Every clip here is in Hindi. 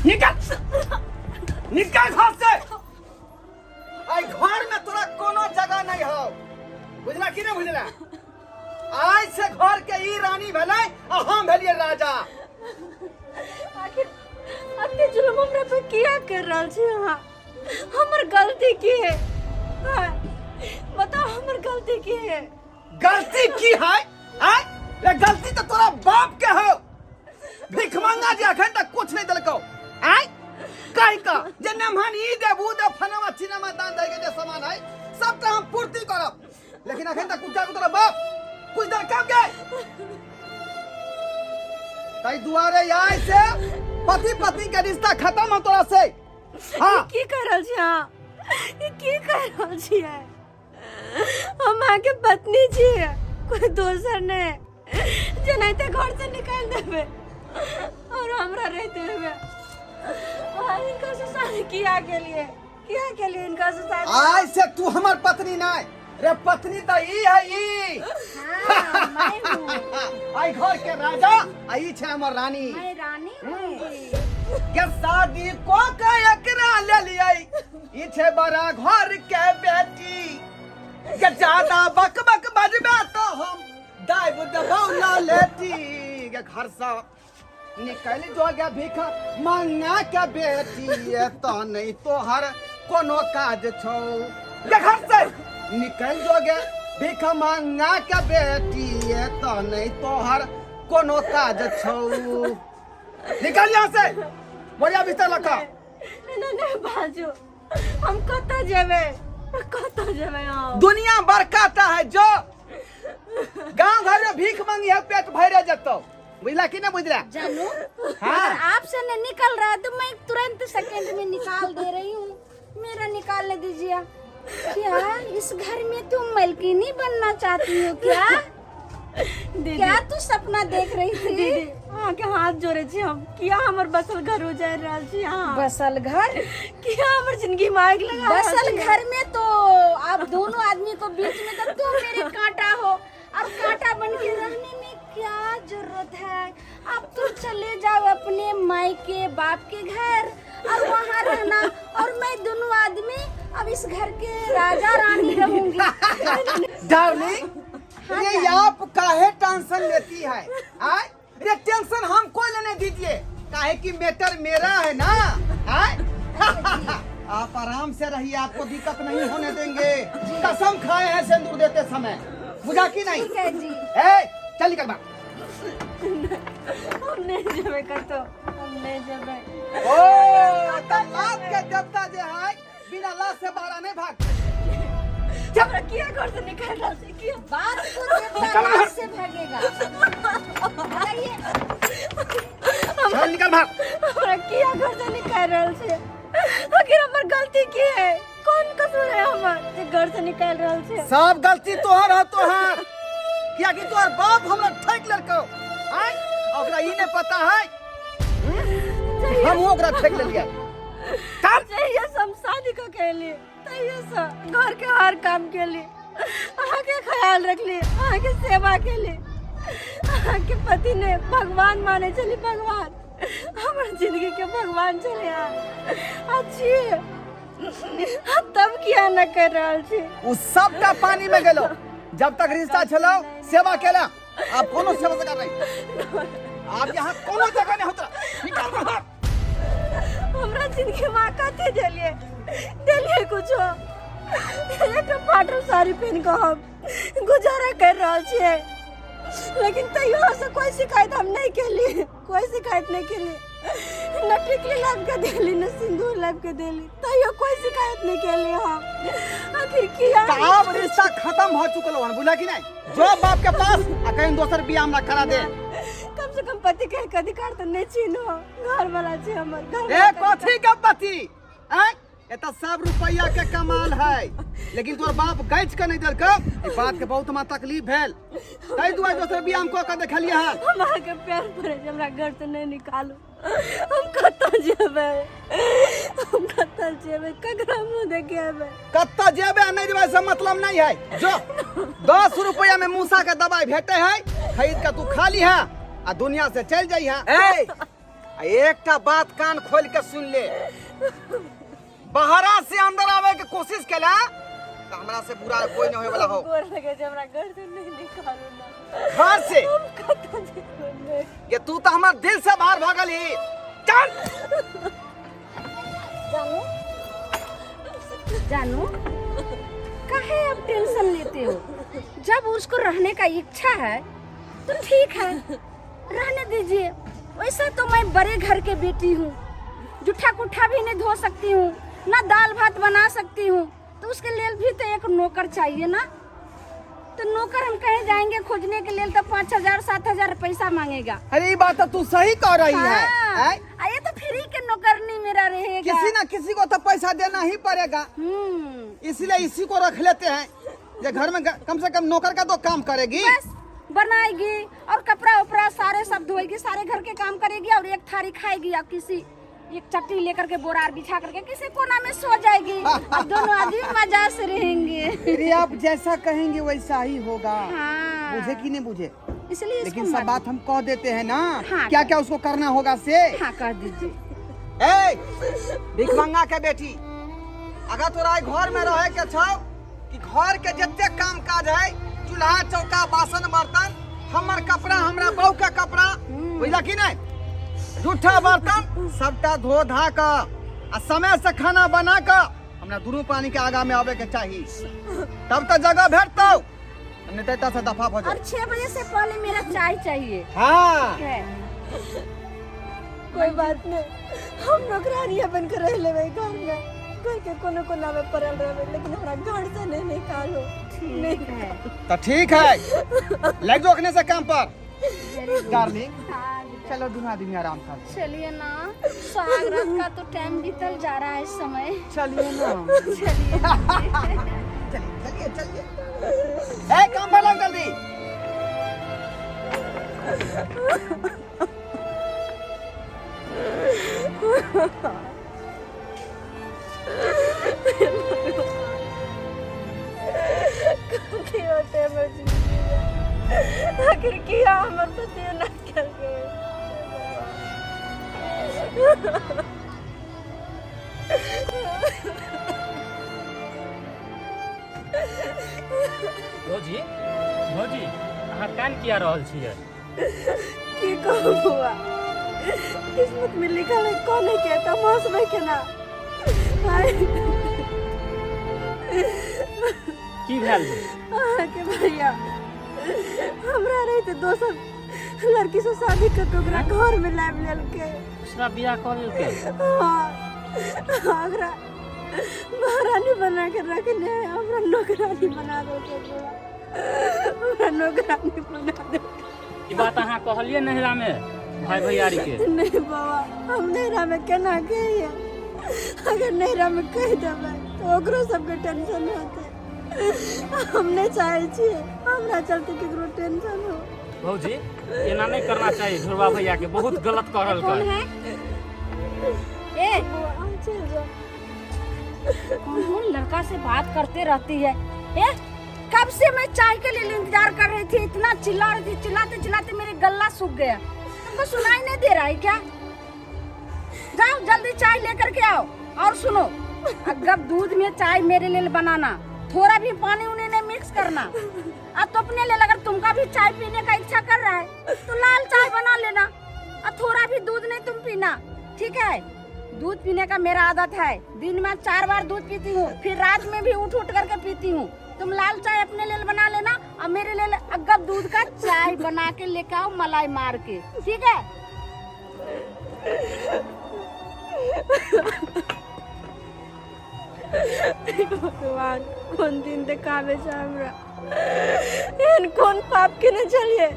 निकल निकल घर से। आई घर में तोरा कोनो जगह नहीं हो, बुझला कि नहीं बुझला? आज से घर के ई रानी भेलै और हम भेलिए राजा। आखिर अते जुल्म हमरा पे किया कर रहल छी अहाँ? हमर गलती की है? हाँ, बताओ हमर गलती की है? गलती की है? आय ले गलती तो तोरा बाप के हो। भिखमंगा जे अखन तक कुछ नहीं दिलको। आय कहि का जे नमहन ई देबू दे फनवा चिनमा दान दे के जे सामान है सबटा हम पूर्ति करब, लेकिन अखन तक कुछ तोरा बाप कुछ देर कम गए। तई दुआरे आय से पति पत्नी के रिश्ता खत्म हो तोरा से। हां की कर रहल छी अहाँ? ई की कर रहल छी? हम आके पत्नी छी, कोई दोसर नहीं। जनाते घर से निकाल देबे और हमरा रहते हुए इनका से शादी किया के लिए इनका से शादी। आज से तू हमर पत्नी नहीं रे, पत्नी तो ई है ई। हाँ, मैं हूँ। आई घर के राजा आई छे हमर रानी। मैं रानी हूँ। के शादी को के एकरा ले लियै ई छे बड़ा घर के बेटी। के ज्यादा बक बक बजबे तो हम दाइब दबौला लेती। के घर से निकल जो गया भीख मांगा के बेटी, ये तो नहीं तोहर कोनो काज छौ। के घर से निकल जो गया भीख मांगा के बेटी, ये तो नहीं तोहर कोनो काज छौ। निकल यहाँ से, बोलिया बिस्तर लगा। नहीं बाजू, हम कत जेबे हम? दुनिया बरकाता है जो गांव घर में भीख मांगी है पेट भरे जतो, बुझला कि नहीं बुझला? जानू हाँ। अगर आपसे नहीं निकल रहा है तो मैं तुरंत सेकंड में निकाल दे रही हूँ। मेरा निकाल दीजिए। क्या इस घर में तुम मलकिनी बनना चाहती हो क्या? क्या तू सपना देख रही थी? दीदी हाँ के हाथ जोड़े छी हम, किया हमर बसल घर हो जाए रहल छी। हाँ बसल घर? किया हमर जिंदगी में आग लगा रहल बसल छी। घर में तो आप दोनों आदमी को बीच में तो तुम मेरे कांटा हो, और कांटा बन के रहने में क्या जरूरत है? अब तो चले जाओ अपने मायके बाप के घर और वहाँ रहना, और मैं दोनों आदमी अब इस घर के राजा रानी रहूंगी। डार्लिंग, ये आप काहे टेंशन लेती है? आय ये टेंशन हमको लेने दीजिए, काहे कि मैटर मेरा है ना। आय आप आराम से रहिए, आपको दिक्कत नहीं होने देंगे। कसम खाए हैं सिंदूर देते समय, बुझा कि नहीं? ठीक है जी। ए चल निकल बाहर। हम नहीं जेबे कतो, हम नहीं जेबे। ओ त लात के देवता जे है बिना लात से बाहर नहीं भाग। हमरा किया घर से निकाल रहल छी? किया बात को देवता लाश से भागेगा। बताइए। चल निकल बाहर। हमरा किया घर से निकाल रहल छी? आखिर हमर गलती की है? कौन कसूर है हमर जे घर से निकाल रहल छी? सब गलती तोहर है, तोहर। क्या कि तोहर बाप हमरा ठेक लड़को। आय ओकरा ई नहीं पता है हम ओकरा ठेक लेलिए। काम चाहिए हम शादी को के लिए, तैये से घर के हर काम के लिए अहाँ के ख्याल रख लिए, अहाँ के सेवा के लिए। अहाँ के पति ने भगवान माने चली, भगवान हमारे जिंदगी के भगवान चले अच्छी। तब किया न कर रहल छी? उस सब का पानी में गेलो। जब तक रिश्ता चलो सेवा केला, आप कोनो सेवा से कर रही। आप यहाँ कोनो जगह नहीं होता। निकल बाहर। हमरा जिंदगी में कते देलिए कुछो। एक फाटल साड़ी पहन के हम गुजारा कर रहल छियै, लेकिन तैयो से कोई शिकायत हम नहीं केली, कोई शिकायत नहीं केली। न टिकली लाग के देली, न सिंदूर लाग के देली, तैयो कोई शिकायत नहीं केली हम। आखिर किया? अब रिश्ता खत्म हो चुकल है, बुझला कि नहीं? जो बाप के पास आ कहीं दोसर बियाह हमरा करा दे। कम से कम पति के अधिकार तो नहीं छीनो। घर वाला छी हमर घर। ए कथी के पति? हैं? ये तो सब रुपया के कमाल है, लेकिन तोर बाप गैच के नहीं देलको। ई बात के बहुत हमरा तकलीफ भेल। तै दुआरे दोसर बियाह हम क के देखलिए हां। हमरा के प्यार पड़े जे हमरा घर से नहीं निकालू। हम कत्ता जेबे? ककरा मुंह देखेबे? कत्ता जेबे नहीं जेबे से मतलब नहीं है। जो 10 रुपया में मूसा के दवाई भेटे है, खरीद के तू खा ली है आ दुनिया से चल जाई है। ए एक बात कान खोल के सुन ले, बाहरा से अंदर आवे के कोशिश केला तो हमरा से बुरा कोई नहीं होए वाला हो। गोर लगे जे हमरा घर से नहीं निकालो ना। घर से हम कत जीवन ये तू तो हमारे दिल से बाहर भागल ही। चल जानू जानू काहे अब टेंशन लेते हो? जब उसको रहने का इच्छा है तो ठीक है, रहने दीजिए। वैसा तो मैं बड़े घर के बेटी हूँ, जूठा कुठा भी नहीं धो सकती हूँ, ना दाल भात बना सकती हूँ, तो उसके लिए भी तो एक नौकर चाहिए ना। तो नौकर हम कहीं जाएंगे खोजने के लिए तो 5,000 7,000 पैसा मांगेगा। अरे ये बात तो तू सही कह रही है। हाँ, ये तो फ्री के नौकरनी मेरा रहेगा। किसी ना किसी को तो पैसा देना ही पड़ेगा, इसलिए इसी को रख लेते हैं। ये घर में कम से कम नौकर का तो काम करेगी, बस बनाएगी और कपड़ा उपड़ा सारे सब धोएगी, सारे घर के काम करेगी और एक थारी खाएगी या किसी एक चट्टी लेकर के बोरार बिछा करके किसी कोना में सो जाएगी और दोनों आदमी मजा से रहेंगे। फिर आप जैसा कहेंगे वैसा ही होगा। हाँ। बुझे कि नहीं बुझे? इसलिए लेकिन सब बात हम कह देते हैं ना। हाँ, क्या क्या उसको करना होगा से। हाँ कर दीजिए। भिखमंगा के बेटी, अगर तोरा घर में रहे के छौ कि घर के जितने काम काज है, चूल्हा चौका बासन बर्तन, हमर कपड़ा हमरा बहू का कपड़ा, बुझला कि नहीं, जूठा बर्तन सबटा धो धा का आ समय से खाना बना का हमरा दुनू पानी के आगा में आवे के चाहिए, तब तो जगह भेटतौ, नहीं तो से दफा हो जाए। और 6 बजे से पहले मेरा चाय चाहिए। हाँ कोई बात नहीं, हम नौकरानियां बनकर रह लेवे घर में, घर के कोनो कोना में पड़ल रहवे, लेकिन हमरा घर से नहीं निकालो। ठीक है तो ठीक है, लग जाओ अपने से काम पर डार्लिंग। चलो दोनों आदमी आराम कर। चलिए ना, स्वागत का तो टाइम बीतल जा रहा है इस समय। चलिए ना, चलिए चलिए चलिए, काम पर लग जल्दी। आखिर किया हमर पति ना कर गए। भौजी भौजी अहाँ कान किया रहल छियै? की कहू बुआ, किस्मत में लिखल है कोने के तमाश में के ना। की भेल? के भैया हमरा रही तो दोसर लड़की से शादी करके ओकरा घर में लाभ लेल के दूसरा बियाह कर लेलकै। हमरा महारानी बना के रखने, हमरा नौकरानी बना दो के बुआ, हमरा नौकरानी बना दो। ई बात अहाँ कहलियै नहिरा में भाई भैयारी के? नहीं बाबा, हम नहिरा में केना कहिए? अगर नहिरा में कह देबै तो ओकरो सबके टेंशन होते। हम नहीं चाहे छी हमरा चलते केकरो टेंशन हो। भौजी एना नहीं करना चाहिए, ध्रुवा भैया के बहुत गलत कह रहल कौन है? ए कौन लड़का से बात करते रहती है? ए कब से मैं चाय के लिए इंतजार कर रही थी, इतना चिल्ला रही थी, चिल्लाते चिल्लाते मेरे गला सूख गया। तुमको सुनाई नहीं दे रहा है क्या? जाओ जल्दी चाय लेकर के आओ। और सुनो, अगर दूध में चाय मेरे लिए बनाना, थोड़ा भी पानी उन्हें नहीं मिक्स करना। अब तो अपने लिए अगर तुमका भी चाय पीने का इच्छा कर रहा है तो लाल चाय बना लेना, और थोड़ा भी दूध नहीं तुम पीना, ठीक है? दूध पीने का मेरा आदत है, दिन में 4 बार दूध पीती हूँ, फिर रात में भी उठ उठ करके पीती हूँ। तुम लाल चाय अपने लिए बना लेना और मेरे लिए अगर दूध का चाय बना के लेके आओ मलाई मार के, ठीक है? भगवान कौन दिन देखावे छै हमरा, एहन कौन पाप केने छलिए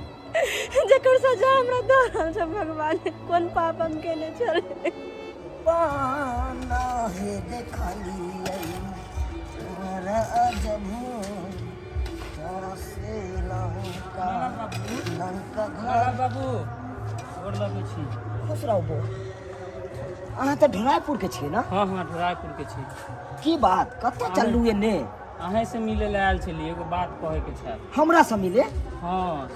जकर सजा हमरा दऽ रहल छै भगवान? कौन पाप हम केने छलिए? पाना है देखलिए तोरा जमू से लंका लंका घर। बाबू गोर लगै छी। खुश रहबो। अहाँ तऽ ढराइपुर के छियै ना? हाँ हाँ ढराइपुर के छी। की बात, कतऽ चललू एने? अहें से मिले ले आयल छली, एगो बात कहे के छै। हमरा से मिले? हाँ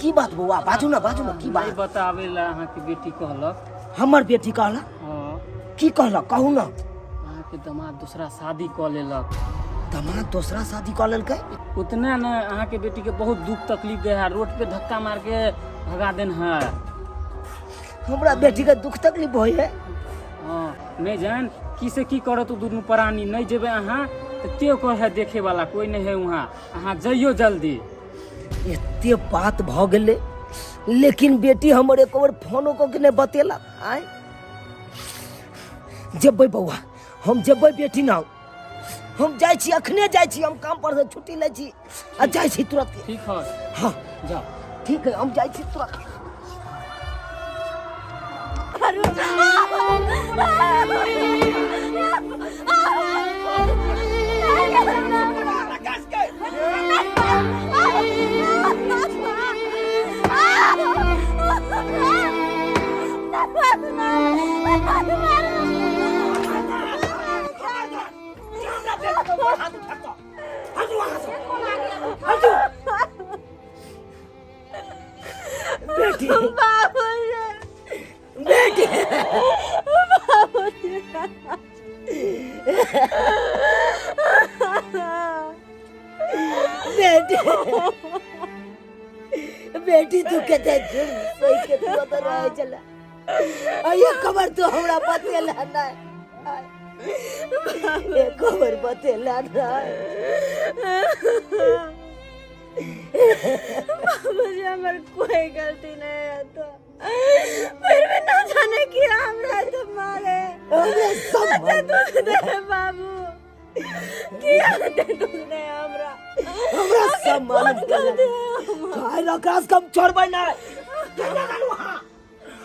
की बात बउआ बाजू ना की नहीं बात बतावे ला अहाँ की बेटी कहलक। हमर बेटी कहला हाँ की कहला कहू ना। अहाँ के दामाद दूसरा शादी कऽ लेलक। दामाद दूसरा शादी कर लेलकै। उतना न अहाँ के बेटी के बहुत दुख तकलीफ दे है, रोड पे धक्का मार के भगा देन है। हमरा बेटी के दुख तकलीफ होय है। हाँ नहीं जान की से की करत दुनू प्राणी नहीं जेबे अहाँ तो के कहे देखे वाला कोई नहीं है वहाँ। अहाँ जइयो जल्दी। एते बात भ गेले लेकिन बेटी हमर एक बार फोनो को के नहीं बतेला। आय जेबै बउआ हम जेबै बेटी ना हम जाय छी अखने जाय छी हम काम पर से छुट्टी ले छी आ जाय छी तुरंत। ठीक है हाँ जाओ। ठीक है हम जाय छी तुरंत। बेटी बेटी बेटी तू कहते सही के तू तो रह चला ये खबर तू हमरा बतेला ना ये खबर बतेला ना। मुझे हमारी कोई गलती नहीं है तो फिर भी ना जाने कि हमरा तो मारे हमरे सब दुख दे बाबू किया ते दुख दे हमरा सब मालूम कर काय रकास कम छोड़बै ना केना गालू हां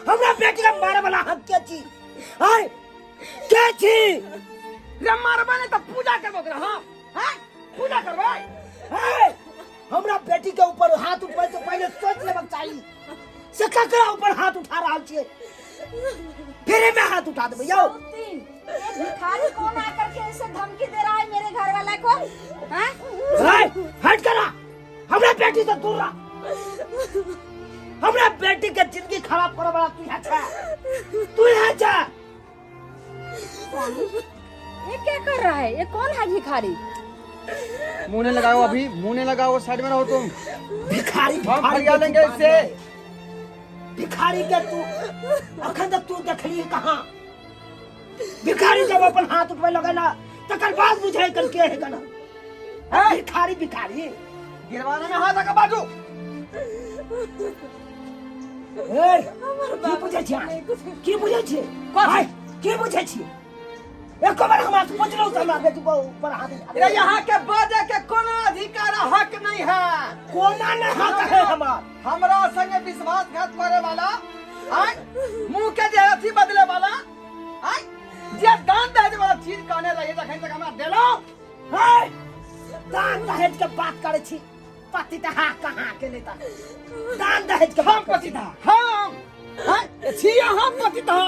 हमरा बेटी के मारे वाला हक के छी। हाय के छी रे मारबे नहीं तो पूजा करबो हां हां पूजा करबै। हाय हमरा बेटी के ऊपर हाथ उठबै तो पहले सोच लेबक चाहिए से ककरा ऊपर हाथ उठा रहल छियै फिर मैं हाथ उठा देबै। यो ये भिखारी कौन आकर के ऐसे धमकी दे रहा है मेरे घर वाला को? हाँ? हाय हट करा हमरा बेटी से दूर रह। हमरा बेटी के जिंदगी खराब करे वाला तू यहाँ जा। ये क्या कर रहा है? ये कौन है भिखारी? मुंह नहीं लगाओ अभी, मुंह नहीं लगाओ, साइड में रहो तुम। भिखारी हम फरिया लेंगे इससे। भिखारी के तू अखन तक तू देखली कहाँ? भिखारी जब अपन हाथ उठवे लगे ना तकर बाद बुझे कर के है कना। भिखारी भिखारी गिरवाने में हाथ लगा बाजू। ए की बुझे छी? की बुझे छी? भाई की बुझे छी? एक बार हमरा से पूछ लो त हमरा बेटी को ऊपर हाथ उठा। ये यहाँ के बाजे के कोनो अधिकार हक नहीं है। कोना ने हक है हमार। हमरा संगे विश्वासघात करे वाला, आय मुंह के जे अथी बदले वाला, आय जे दान दहेज वाला चीज कहने लगे तखन तक हमरा देलो। हाय दान दहेज के बात करे छी। पति त हा कहाँ के नेता दान दहेज के हम पति था, हम हाय छी हम पति था।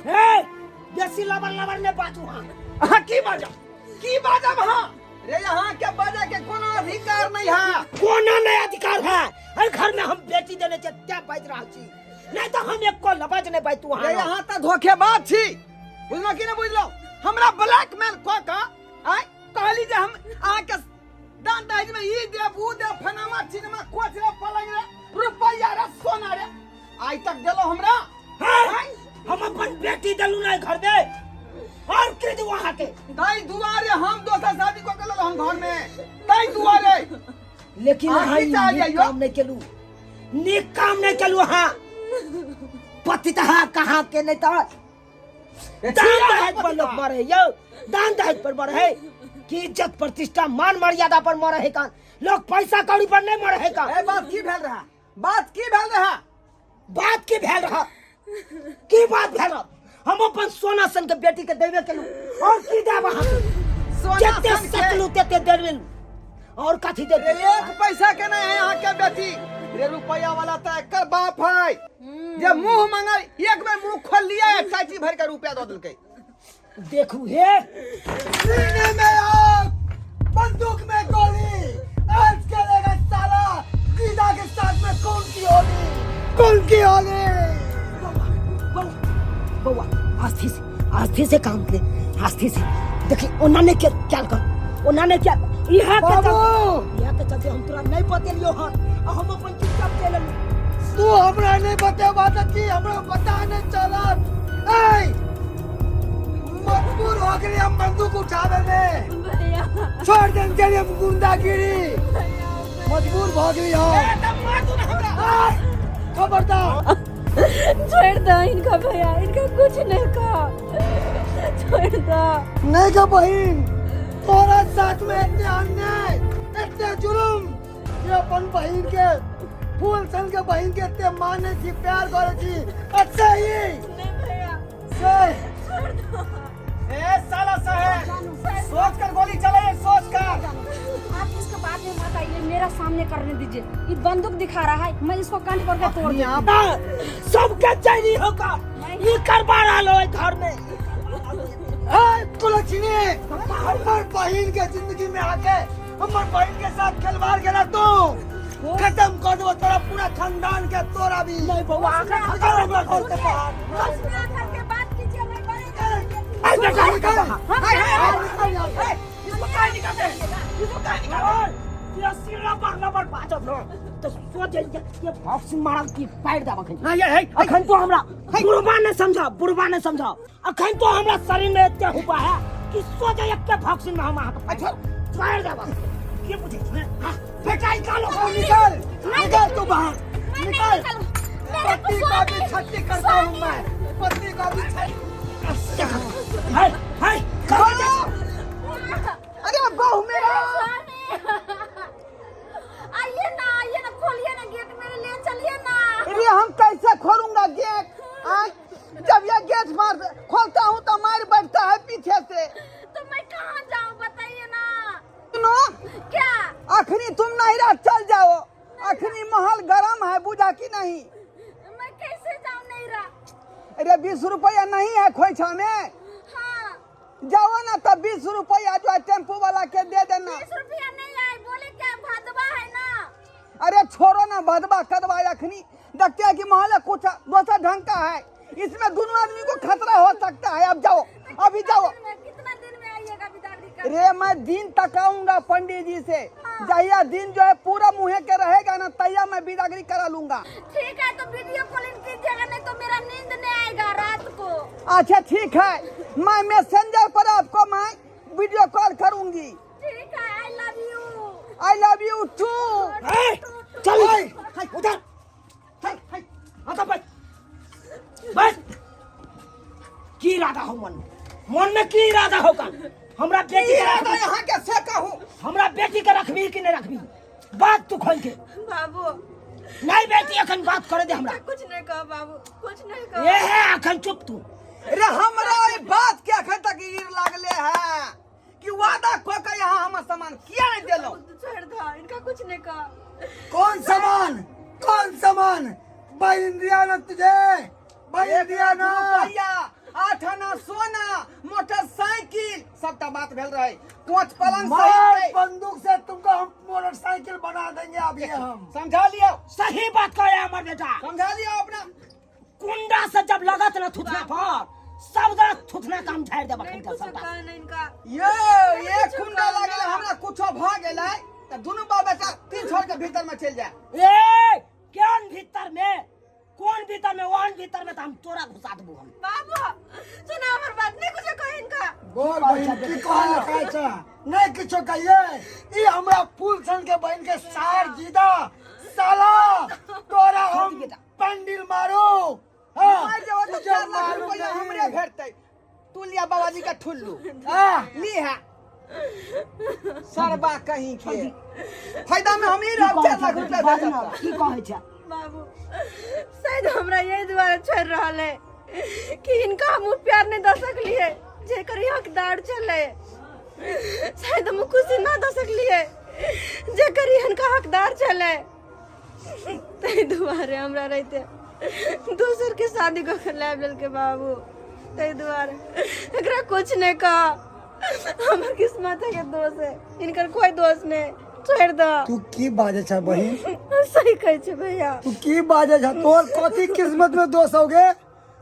ए बेसी लबर ने बाजू हां की बाजा वहां रे यहाँ के बाजे के कोनो अधिकार नहीं है। कोना नहीं अधिकार है? हर घर में हम बेटी देने के क्या बाज रहा छी नहीं तो हम एक को लबाज नहीं बाज तू रे यहाँ त धोखेबाज छी। बुझलो कि नहीं बुझलो? हमरा ब्लैकमेल क का आय कहली जे हम आ के दान दहेज में ई दे वो दे फनामा चिनमा कोच रे पलंग रे रुपया रे सोना रे आज तक देलो हमरा। हम अपन बेटी दलू नहीं घर में और के दू वहां के दाई दुआरे हम दोसर शादी को करलो हम घर में दाई दुआरे। लेकिन हाँ, हां की चाहिए यो? काम नहीं केलू नीक काम नहीं केलू हां पति त हा कहाँ के नहीं तो दान दहेज पर लोग मरे यो दान दहेज पर मरे है कि इज्जत प्रतिष्ठा मान मर्यादा पर मरे है का लोग पैसा कौड़ी पर नहीं मरे है का। ए बात की भेल रहा? बात की भेल रहा? बात की भेल रहा? की बात भेल रहा? हम अपन सोना सन के बेटी के देवे केलू और की देब अहाँ सोना जते सन के सकलू तते देवेलू और कथी दे रे एक पैसा के नहीं है यहाँ के बेटी रे रुपया वाला तो एकर बाप है जे मुंह मंगल एक बार मुंह खोल लिया एक चाची भर के रुपया दो दिलके। देखू हे सीने में आग बंदूक में गोली आज करेगा साला गीता के साथ में में कौन की होली, कौन की होली। बउआ आस्थे से काम ले, आस्थे से। देखी उन्होंने क्या कर, उन्होंने क्या यहाँ के चलते हम तोरा नहीं बतेलियो हन, हम अपन चुपचाप चल लेली। तू हमरा नहीं बतेबा त की हमरा पता नहीं चलत। ए मजबूर हो गए हम बंदूक उठावे में, भैया छोड़ देन चली हम गुंडागिरी, मजबूर हो गई हो। खबरदार छोड़ दो इनका भैया, इनका कुछ नहीं कहा, छोड़ दो। नहीं का बहन, तोरा साथ में इतने अन्याय, इतने जुल्म, ये अपन बहन के फूल सन के बहन के इतने माने थी, प्यार करे थी। अच्छा ही नहीं भैया, सही। छोड़ दो। ए साला साहब, सोच कर गोली चलाइए, सोच कर। आप इसको बाद में मत आइए, मेरा सामने करने दीजिए। ये बंदूक दिखा रहा है, मैं इसको कंठ करके तोड़ दूंगी। सबके चाहिए होगा, ये करवा रहा लो घर में। कुलच्छनी, हमार बहन के जिंदगी में आके हमार बहन के साथ खिलवाड़ करा तो खत्म कर दो तोरा पूरा खानदान के, तोरा भी नहीं बउआ आके करके बात कीजिए, मैं बड़े आई बेटा निकल तो सोच ये बॉक्स मारा की पैर दबा अखन तो हमरा बुढ़वा ने समझा, बुढ़वा ने समझा। अखन तो हमरा शरीर में इतना हुआ है कि सोच एक के बॉक्स में हम अच्छा पैर दबा के बुझे बेटा निकालो, निकल तू बाहर निकल। पति का भी छट्टी करता हूँ मैं, पति का भी छट्टी। हाय अरे बहू मेरा, आइए ना, खोलिए ना गेट, मेरे लिए चलिए ना। अरे हम कैसे खोलूंगा गेट? जब ये गेट मार खोलता हूँ तो मार बैठता है पीछे से। तो मैं कहाँ जाऊँ बताइए ना। सुनो, क्या? अखनी तुम नहीं रह, चल जाओ, अखनी महल गरम है, बुझा की नहीं। मैं कैसे जाऊँ नहीं रहा? अरे 20 रुपया नहीं है खोइछा में, हाँ, जाओ ना तब 20 रुपया जो है टेम्पो वाला के दे देना। 20 रुपया नहीं आए, बोले क्या भदवा है ना। अरे छोड़ो ना भदवा कदवा, अखनी देखते हैं कि महल कुछ दूसरा ढंग का है, इसमें दोनों आदमी को खतरा हो सकता है। अब जाओ, अभी जाओ। कितना दिन में आइएगा बिदागरी का? अरे मैं दिन तकाऊंगा पंडित जी से, जहिया दिन जो है पूरा मुँह के रहेगा ना तैया मैं बिदागरी करा लूंगा। ठीक है, तो वीडियो कॉलिंग कीजिएगा, नहीं तो मेरा नींद नहीं आएगा रात को। अच्छा ठीक है, मैं मैसेंजर पर आपको मैं वीडियो कॉल करूंगी। ठीक है, I love you. I love you too. चल उधर, बस की इरादा हो मन में की इरादा होगा? हमरा बेटी का इरादा यहाँ के से कहूँ, हमरा बेटी का रखबी कि नहीं रखबी? बात तू खोल के। बाबू नहीं बेटी अखन बात करे दे हमरा। कुछ नहीं कहा बाबू, कुछ नहीं कहा। ये है अखन चुप तू। अरे हमरा ये बात के अखन तक गिर लागले है कि वादा को के यहाँ हम सामान किया नहीं देलो। छोड़ दो, इनका कुछ नहीं कहा। कौन सामान? कौन सामान? बहन दिया ना तुझे, बहन दिया ना। 8 आना सोना, मोटरसाइकिल, सबटा बात भेल रहे। कोच पलंग सहित बंदूक से तुमको हम मोटरसाइकिल बना देंगे अभी हम। समझा लियो? सही बात कहा हमारे बेटा, समझा लियो। अपना कुंडा से जब लगत ना थुथना पर सब जरा थुथना काम झाड़ दे बखन का सबटा। कहा नहीं इनका। ये कुंडा लागल हमरा कुछो भ गेलै त दुनु बा बेटा तीन छोड़ के भीतर में चल जाए। ए कौन भीतर में? कौन भीतर में? वन भीतर में तो हम तोरा घुसा देबो हम। बाबू सुना हमार बात, नहीं कुछ कहा इनका। बोल बहन की कहना कैसा? नहीं किछो कहिए, ई हमरा फूल सन के बहन के सार जीदा साला तोरा हम पंडिल मारो। हां जो मारो हमरे भेटतै, तू लिया बाबाजी का ठुल्लू। हां ली है सरबा कहीं के फायदा में हम ही रह 4 लाख रुपया भेटता। की कहै छै बाबू? शायद हमरा यही दुआरे छोड़ रहा है कि इनका हम प्यार नहीं दे सकलिए जेकर हकदार चले। शायद हम खुशी ना दे सकलिए जेकर इनका हकदार चले। तै दुआरे हमरा रहते दूसर के शादी को खिला लेल के बाबू। तै दुआरे एकरा कुछ नहीं कहा। हमर किस्मत है के दोष है, इनकर कोई दोष नहीं। छोड़ दो। तू की बाजे छ बहिन? सही कहे छे भैया। तू की बाजे छ? तोर कथी किस्मत में दोष हो गे?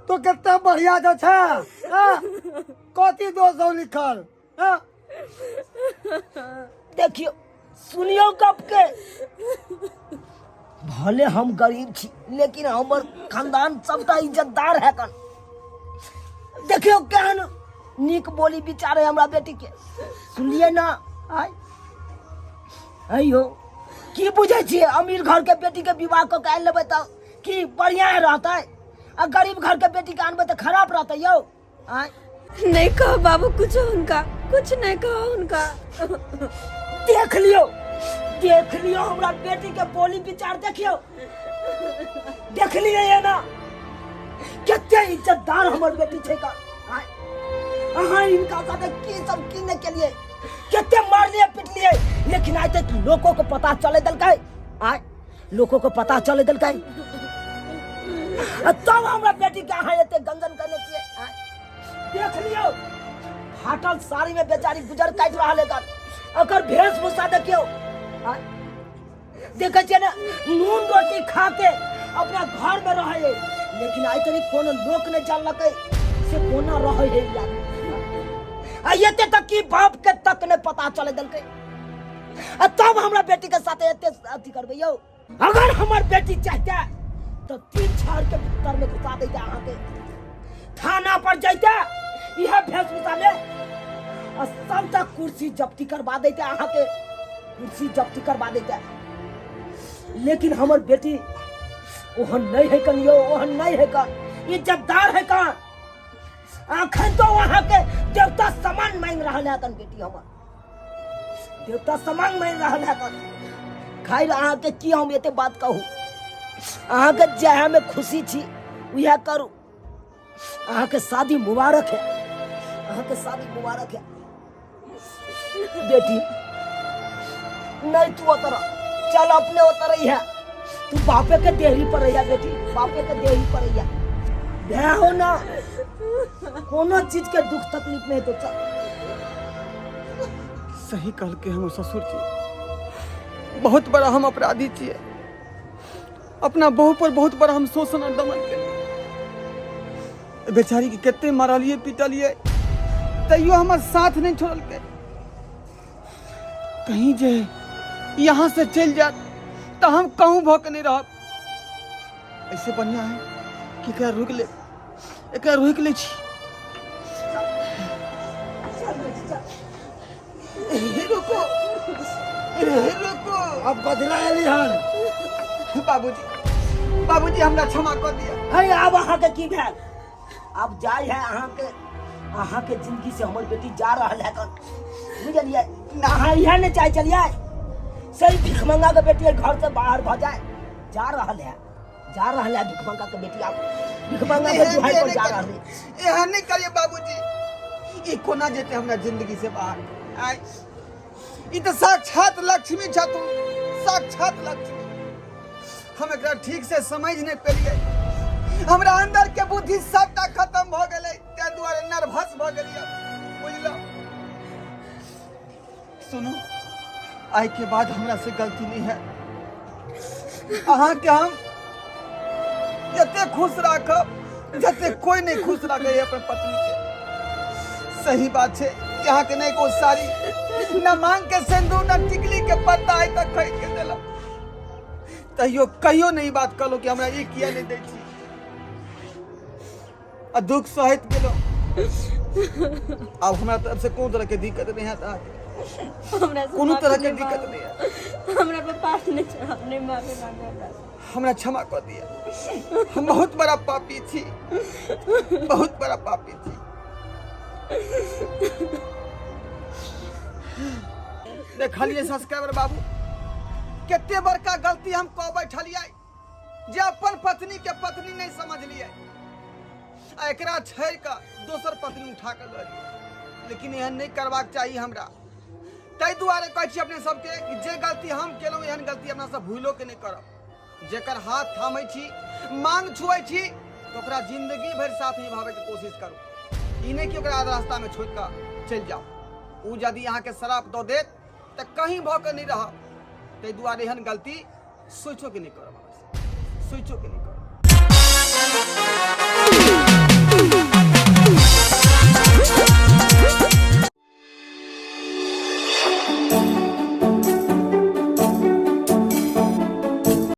तो कितना बढ़िया जो छ, कथी दोष हो लिखल? देखियो सुनियो कब के, भले हम गरीब छी लेकिन हमर खानदान सबटा इज्जतदार है कन। देखियो केहन नीक बोली विचारे हमरा बेटी के, सुनिए ना। आय अयो की बुझे छी, अमीर घर के बेटी के विवाह क के लेबै त की बढ़िया रहतै, आ गरीब घर के बेटी के आनबै त खराब रहतै यौ। आय नहीं कहो बाबू कुछ उनका, कुछ नहीं कहो उनका। देख लियो हमरा बेटी के बोली विचार देखियो, देख लियो ये ना कते इज्जतदार हमर बेटी छै का। अहाँ इनका साथे की सब की ने के लिए कते मारलिए पिटलिए, लेकिन आज तक लोगों को पता चले दलकै। आय लोगों को पता चले दलकै, तब हमरा बेटी के अहाँ एते गंजन करने छियै। देख लियो फाटल साड़ी में बेचारी गुजर काट रहल है, अकर वेशभूषा देखियो। देखे छियै ना नून रोटी खा के अपना घर में रहे है, लेकिन आज तक कोनो लोक नहीं जानलकै से कोना रहे है यार। एते तक की बाप के तक ने पता चले दलकै, तब हमरा बेटी के साथ एते अथी करबै यौ। अगर हमर बेटी चाहते तो 3 छाड़ के भीतर में घुसा देते, अहाँ के थाना पर जाते यह वेशभूषा में, और सबटा कुर्सी जब्ती करवा देते, अहाँ के कुर्सी जब्ती करवा देते। लेकिन हमर बेटी ओहन नहीं है कन यौ, ओहन नहीं है कन, इज्जतदार है कन। आखिर तो वहां के देवता समान मांग रहा है कन बेटी हमर, देवता समान मांग रहा है कन। खैर अहाँ के की हम एते बात कहूँ, अहाँ के जहाँ में खुशी छी वह करू। अहाँ के शादी मुबारक है, अहाँ के शादी मुबारक है। बेटी नहीं तू उतर, चल अपने उतर ही है, तू बापे के देहरी पर रहिया बेटी, बापे के देहरी पर रहिया। भय हो ना कोनो चीज के दुख तकलीफ नहीं तो चल। सही कहल के हम ससुर जी, बहुत बड़ा हम अपराधी छिए, अपना बहू पर बहुत बड़ा हम शोषण और दमन के। बेचारी के कितने मारलिए पिटलिए, तैयो हमार साथ नहीं छोड़ल के। कहीं जे यहाँ से चल जात तो हम कहूँ भौक नहीं रह। ऐसे बढ़िया है कि एकरा रोक ले, एकरा रोक ले छी। रुको रुको, अब बदला एली हन। बाबूजी, बाबूजी हमरा क्षमा कर दिया। है अब अहाँ के की भेल, अब जाय है अहाँ के जिंदगी से हमर बेटी जा रहल है कन, बुझलिए ना। अहाँ यहाँ नहीं चाहे चलिए, सही भिखमंगा के बेटी घर से बाहर भ जाए, जा रहल है भिखमंगा के बेटी। आप भिखमंगा के दुहाई पर जा रहल है। यहाँ नहीं करिए बाबूजी, ये कोना जेते हमरा जिंदगी से बाहर। आय ई तो साक्षात लक्ष्मी छ, तू साक्षात लक्ष्मी। हम एकरा ठीक से समझ नहीं पेलिए, हमरा अंदर के बुद्धि सबटा खत्म भ गेलै, ते दुआरे नर्वस भ गेलिए, बुझलो। सुनो, आई के बाद हमरा से गलती नहीं है। अहाँ के हम जते खुश राखब, जते कोई नहीं खुश राखे अपन पत्नी के। सही बात है, यहाँ के नहीं को सारी न मांग के सिंदूर न टिकली के पत्ता आई तक खरीद के देला, तैयो कहियो नहीं बात कलो कि हमरा ये किया नहीं दै छी। आ दुख सहित गेलो, अब हमरा तरफ से कोनो तरह के दिक्कत नहीं है, कोनो तरह के दिक्कत नहीं है। हमरा पे पास नहीं चढ़ा, नहीं माफी मांगे, हमरा क्षमा कर दिया। हम बहुत बड़ा पापी थी, बहुत बड़ा पापी थी। देखलिए सब्सक्राइबर बाबू, कितने बड़का गलती हम कह बैठलिए जे अपन पत्नी के पत्नी नहीं समझ लिए, एकरा छोड़ के दोसर पत्नी उठा के ल लिए। लेकिन एहन नहीं करबाक चाहिए हमरा। ताहि दुआरे कहै छी अपने सबके कि जे गलती हम केलहुँ एहन गलती अपना सब भूलो के नहीं करब। जेकर हाथ थामै छी, मांग छुए छी, तो ओकरा जिंदगी भर साथ निभावे के कोशिश करू। ई नहीं कि ओकरा रास्ता में छोड़ के चल जाओ। उ यदि यहाँ के शराब दो देत तो कहीं भौके नहीं रह, ते दुआरे एहन गलती सोचो के नहीं करब, सोचो के नहीं करब।